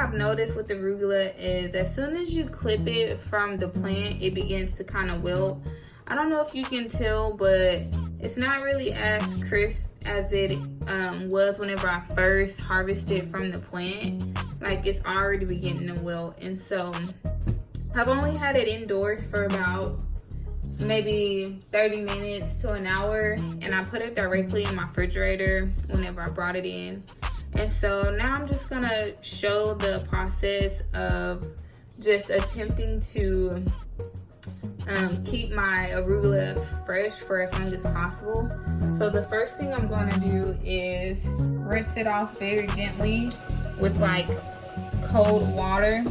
I've noticed with arugula is as soon as you clip it from the plant, it begins to kind of wilt. I don't know if you can tell, but it's not really as crisp as it was whenever I first harvested from the plant. Like, it's already beginning to wilt. And so I've only had it indoors for about maybe 30 minutes to an hour, and I put it directly in my refrigerator whenever I brought it in. And so now I'm just gonna show the process of just attempting to keep my arugula fresh for as long as possible. So the first thing I'm gonna do is rinse it off very gently with like cold water.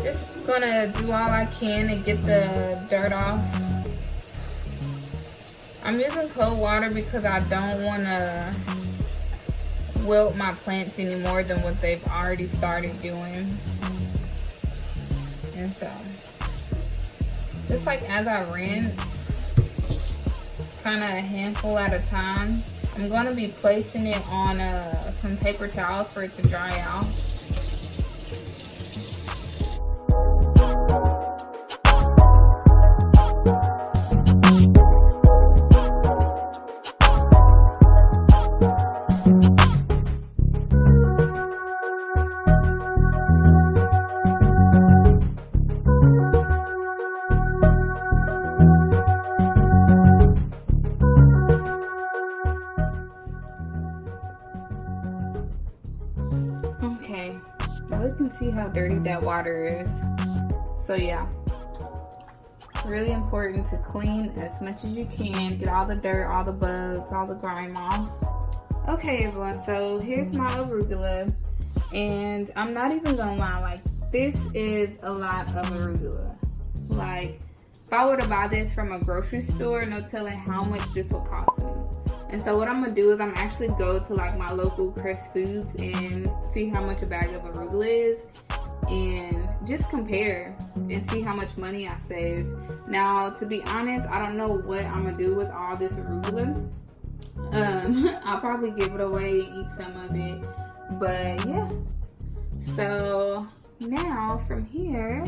Just gonna do all I can to get the dirt off. I'm using cold water because I don't want to wilt my plants any more than what they've already started doing. And so, just like as I rinse, kind of a handful at a time, I'm going to be placing it on some paper towels for it to dry out. Okay, now you can see how dirty that water is. So yeah, really important to clean as much as you can, get all the dirt, all the bugs, all the grime off. Okay everyone, so here's my arugula, and I'm not even gonna lie, like, this is a lot of arugula. Like, if I were to buy this from a grocery store, no telling how much this would cost me. And so what I'm gonna do is I'm actually go to like my local Crest Foods and see how much a bag of arugula is, and just compare and see how much money I saved. Now, to be honest, I don't know what I'm gonna do with all this arugula. I'll probably give it away and eat some of it, but yeah. So now from here,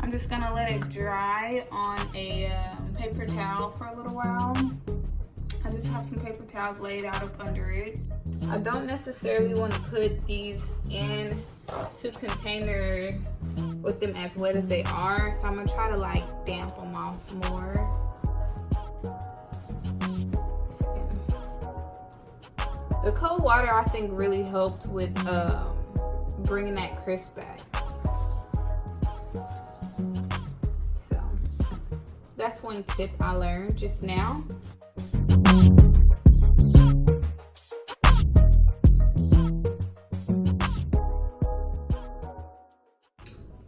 I'm just gonna let it dry on a paper towel for a little while. I just have some paper towels laid out up under it. I don't necessarily want to put these in to container with them as wet as they are, so I'm gonna try to like damp them off more. The cold water, I think, really helped with bringing that crisp back. So that's one tip I learned just now.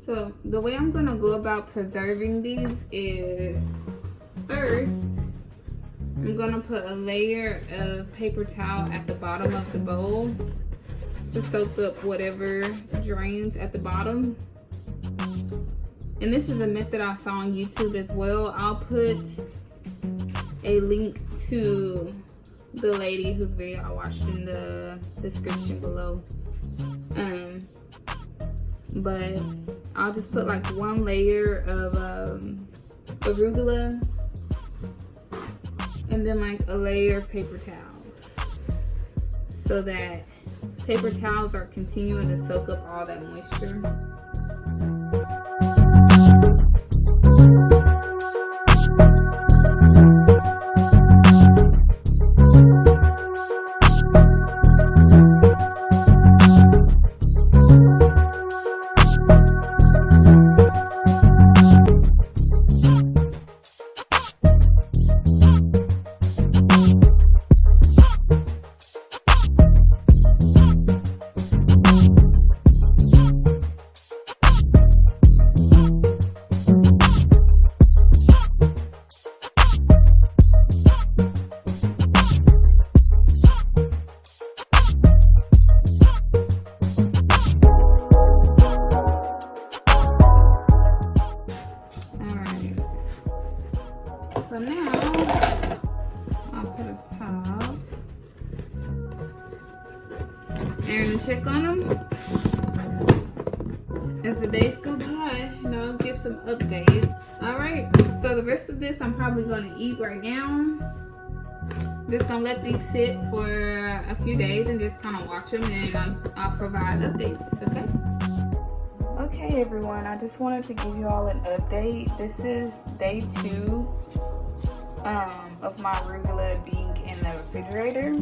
So the way I'm gonna go about preserving these is, first, I'm gonna put a layer of paper towel at the bottom of the bowl to soak up whatever drains at the bottom. And this is a method I saw on YouTube as well. I'll put a link to the lady whose video I watched in the description below. But I'll just put like one layer of arugula and then like a layer of paper towels, so that paper towels are continuing to soak up all that moisture. So now I'll put a top. And check on them as the days go by, you know, give some updates. All right, so the rest of this I'm probably gonna eat right now. I'm just gonna let these sit for a few days and just kind of watch them, and I'll provide updates, okay? Okay everyone, I just wanted to give you all an update. This is day 2 of my arugula being in the refrigerator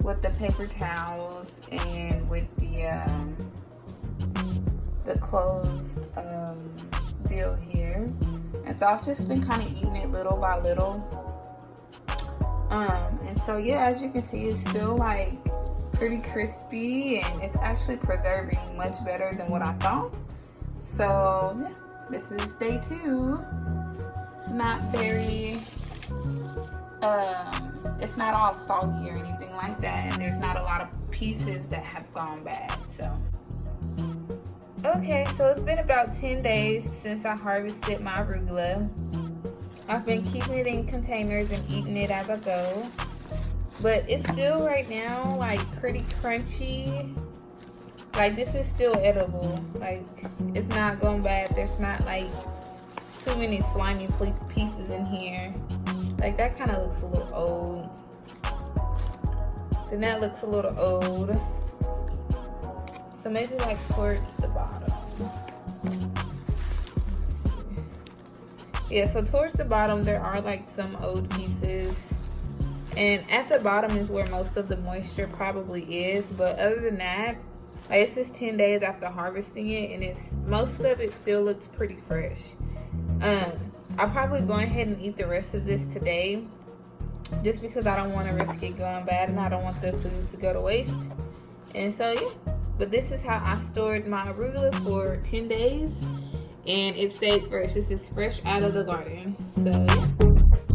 with the paper towels and with the closed deal here. And so I've just been kind of eating it little by little. And so yeah, as you can see, it's still like pretty crispy, and it's actually preserving much better than what I thought. So yeah, this is day 2. It's not very it's not all soggy or anything like that, and there's not a lot of pieces that have gone bad. So okay, so it's been about 10 days since I harvested my arugula. I've been keeping it in containers and eating it as I go, but it's still right now like pretty crunchy. Like this is still edible. Like it's not going bad. There's not like too many slimy pieces in here. Like that kind of looks a little old. Then that looks a little old. So maybe like towards the bottom. Yeah, so towards the bottom there are like some old pieces. And at the bottom is where most of the moisture probably is. But other than that, like this is 10 days after harvesting it, and it's most of it still looks pretty fresh. I'll probably go ahead and eat the rest of this today, just because I don't want to risk it going bad and I don't want the food to go to waste. And so yeah, but this is how I stored my arugula for 10 days, and it stayed fresh. This is fresh out of the garden. So yeah.